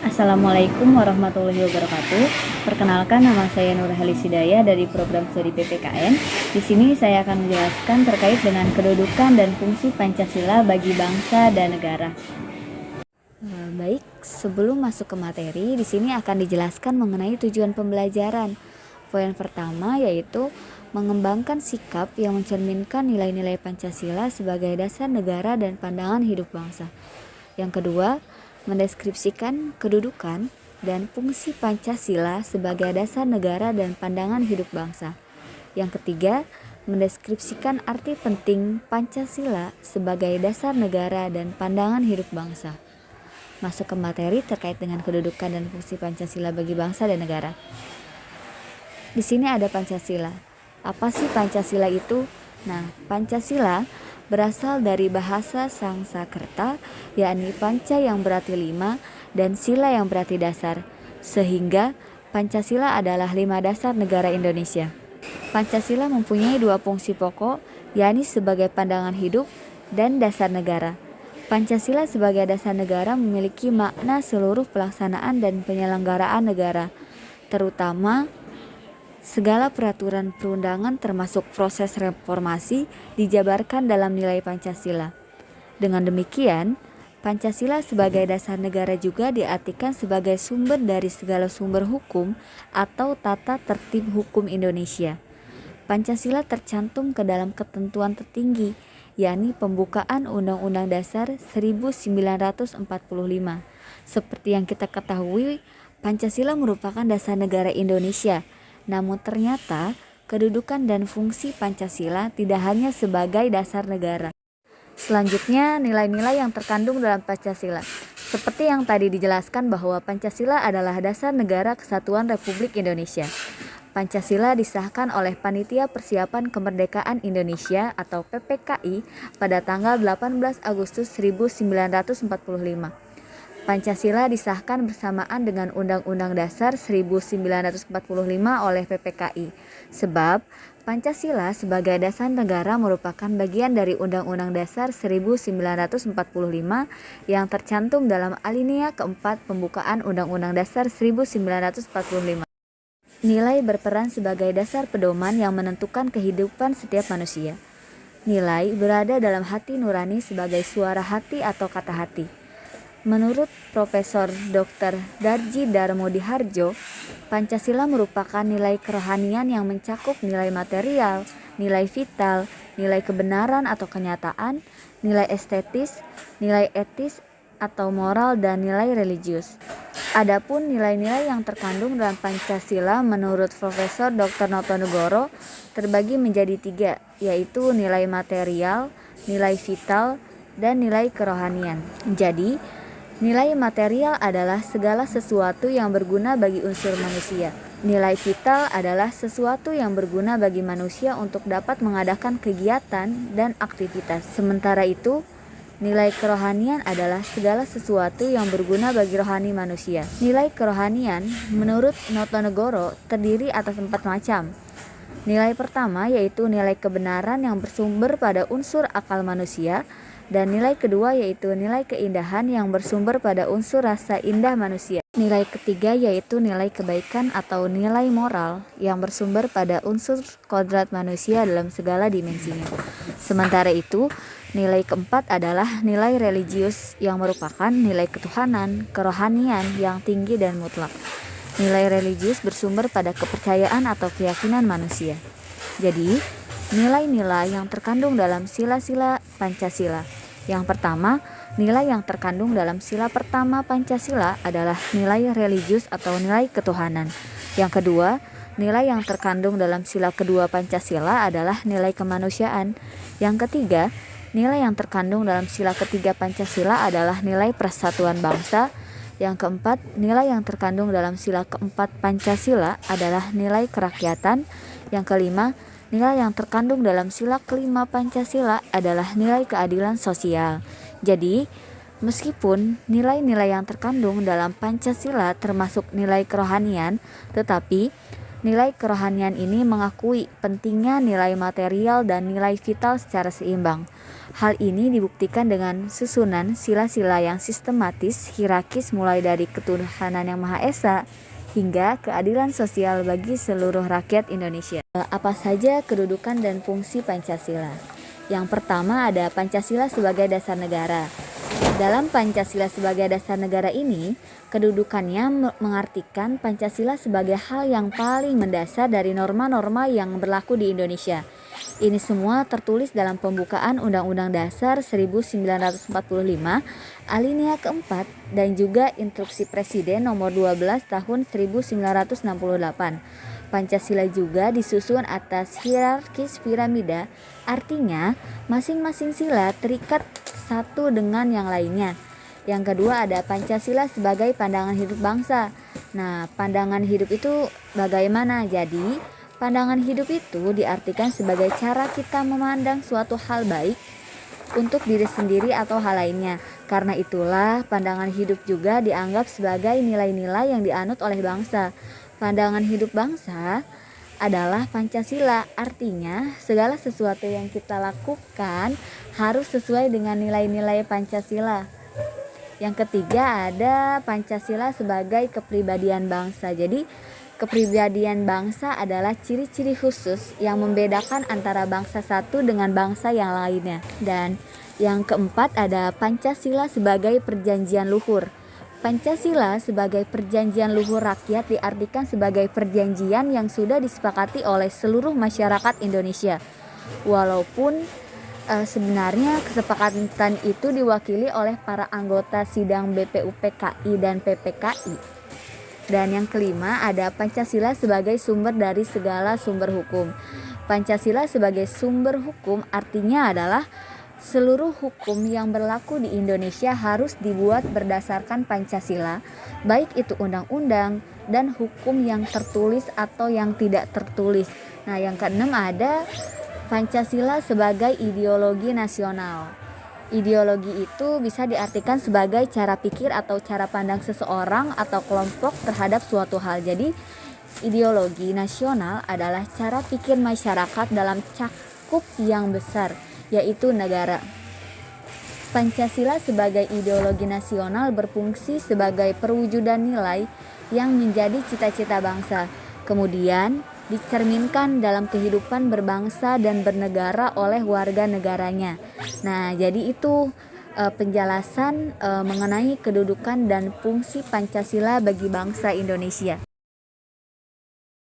Assalamualaikum warahmatullahi wabarakatuh. Perkenalkan, nama saya Nurhalis Hidayah dari program studi PPKN. Di sini saya akan menjelaskan terkait dengan kedudukan dan fungsi Pancasila bagi bangsa dan negara. Baik, sebelum masuk ke materi, di sini akan dijelaskan mengenai tujuan pembelajaran. Poin pertama yaitu mengembangkan sikap yang mencerminkan nilai-nilai Pancasila sebagai dasar negara dan pandangan hidup bangsa. Yang kedua, mendeskripsikan kedudukan dan fungsi Pancasila sebagai dasar negara dan pandangan hidup bangsa. Yang ketiga, mendeskripsikan arti penting Pancasila sebagai dasar negara dan pandangan hidup bangsa. Masuk ke materi terkait dengan kedudukan dan fungsi Pancasila bagi bangsa dan negara. Di sini ada Pancasila. Apa sih Pancasila itu? Nah, Pancasila berasal dari bahasa Sangsakerta, yakni panca yang berarti 5 dan sila yang berarti dasar, sehingga Pancasila adalah 5 dasar negara Indonesia. Pancasila mempunyai 2 fungsi pokok, yakni sebagai pandangan hidup dan dasar negara. Pancasila sebagai dasar negara memiliki makna seluruh pelaksanaan dan penyelenggaraan negara, terutama segala peraturan perundangan termasuk proses reformasi dijabarkan dalam nilai Pancasila. Dengan demikian, Pancasila sebagai dasar negara juga diartikan sebagai sumber dari segala sumber hukum atau tata tertib hukum Indonesia. Pancasila tercantum ke dalam ketentuan tertinggi, yakni pembukaan Undang-Undang Dasar 1945. Seperti yang kita ketahui, Pancasila merupakan dasar negara Indonesia. Namun ternyata kedudukan dan fungsi Pancasila tidak hanya sebagai dasar negara. Selanjutnya, nilai-nilai yang terkandung dalam Pancasila. Seperti yang tadi dijelaskan bahwa Pancasila adalah dasar negara kesatuan Republik Indonesia. Pancasila disahkan oleh Panitia Persiapan Kemerdekaan Indonesia atau PPKI pada tanggal 18 Agustus 1945. Pancasila disahkan bersamaan dengan Undang-Undang Dasar 1945 oleh PPKI, sebab Pancasila sebagai dasar negara merupakan bagian dari Undang-Undang Dasar 1945 yang tercantum dalam alinea keempat pembukaan Undang-Undang Dasar 1945. Nilai berperan sebagai dasar pedoman yang menentukan kehidupan setiap manusia. Nilai berada dalam hati nurani sebagai suara hati atau kata hati. Menurut Profesor Dr. Darji Darmodiharjo, Pancasila merupakan nilai kerohanian yang mencakup nilai material, nilai vital, nilai kebenaran atau kenyataan, nilai estetis, nilai etis atau moral, dan nilai religius. Adapun nilai-nilai yang terkandung dalam Pancasila menurut Profesor Dr. Notonegoro terbagi menjadi 3, yaitu nilai material, nilai vital, dan nilai kerohanian. Jadi, nilai material adalah segala sesuatu yang berguna bagi unsur manusia. Nilai vital adalah sesuatu yang berguna bagi manusia untuk dapat mengadakan kegiatan dan aktivitas. Sementara itu, nilai kerohanian adalah segala sesuatu yang berguna bagi rohani manusia. Nilai kerohanian menurut Notonegoro terdiri atas 4 macam. Nilai pertama yaitu nilai kebenaran yang bersumber pada unsur akal manusia, dan nilai kedua yaitu nilai keindahan yang bersumber pada unsur rasa indah manusia. Nilai ketiga yaitu nilai kebaikan atau nilai moral yang bersumber pada unsur kodrat manusia dalam segala dimensinya. Sementara itu, nilai keempat adalah nilai religius yang merupakan nilai ketuhanan, kerohanian yang tinggi dan mutlak. Nilai religius bersumber pada kepercayaan atau keyakinan manusia. Jadi, nilai-nilai yang terkandung dalam sila-sila Pancasila. Yang pertama, nilai yang terkandung dalam sila pertama Pancasila adalah nilai religius atau nilai ketuhanan. Yang kedua, nilai yang terkandung dalam sila kedua Pancasila adalah nilai kemanusiaan. Yang ketiga, nilai yang terkandung dalam sila ketiga Pancasila adalah nilai persatuan bangsa. Yang keempat, nilai yang terkandung dalam sila keempat Pancasila adalah nilai kerakyatan. Yang kelima, nilai yang terkandung dalam sila kelima Pancasila adalah nilai keadilan sosial. Jadi, meskipun nilai-nilai yang terkandung dalam Pancasila termasuk nilai kerohanian, tetapi nilai kerohanian ini mengakui pentingnya nilai material dan nilai vital secara seimbang. Hal ini dibuktikan dengan susunan sila-sila yang sistematis, hierarkis mulai dari ketuhanan yang Maha Esa hingga keadilan sosial bagi seluruh rakyat Indonesia. Apa saja kedudukan dan fungsi Pancasila? Yang pertama ada Pancasila sebagai dasar negara. Dalam Pancasila sebagai dasar negara ini, kedudukannya mengartikan Pancasila sebagai hal yang paling mendasar dari norma-norma yang berlaku di Indonesia. Ini semua tertulis dalam pembukaan Undang-Undang Dasar 1945 alinea keempat dan juga Instruksi Presiden nomor 12 tahun 1968. Pancasila juga disusun atas hierarkis piramida, artinya masing-masing sila terikat satu dengan yang lainnya. Yang kedua ada Pancasila sebagai pandangan hidup bangsa. Nah, pandangan hidup itu bagaimana? Jadi, pandangan hidup itu diartikan sebagai cara kita memandang suatu hal baik untuk diri sendiri atau hal lainnya. Karena itulah pandangan hidup juga dianggap sebagai nilai-nilai yang dianut oleh bangsa. Pandangan hidup bangsa adalah Pancasila, artinya segala sesuatu yang kita lakukan harus sesuai dengan nilai-nilai Pancasila. Yang ketiga ada Pancasila sebagai kepribadian bangsa. Jadi kepribadian bangsa adalah ciri-ciri khusus yang membedakan antara bangsa satu dengan bangsa yang lainnya. Dan yang keempat ada Pancasila sebagai perjanjian luhur. Pancasila sebagai perjanjian luhur rakyat diartikan sebagai perjanjian yang sudah disepakati oleh seluruh masyarakat Indonesia. Walaupun sebenarnya kesepakatan itu diwakili oleh para anggota sidang BPUPKI dan PPKI. Dan yang kelima ada Pancasila sebagai sumber dari segala sumber hukum. Pancasila sebagai sumber hukum artinya adalah seluruh hukum yang berlaku di Indonesia harus dibuat berdasarkan Pancasila, baik itu undang-undang dan hukum yang tertulis atau yang tidak tertulis. Nah, yang keenam ada Pancasila sebagai ideologi nasional. Ideologi itu bisa diartikan sebagai cara pikir atau cara pandang seseorang atau kelompok terhadap suatu hal. Jadi, ideologi nasional adalah cara pikir masyarakat dalam cakup yang besar, yaitu negara. Pancasila sebagai ideologi nasional berfungsi sebagai perwujudan nilai yang menjadi cita-cita bangsa, kemudian dicerminkan dalam kehidupan berbangsa dan bernegara oleh warga negaranya. Nah, jadi itu penjelasan mengenai kedudukan dan fungsi Pancasila bagi bangsa Indonesia.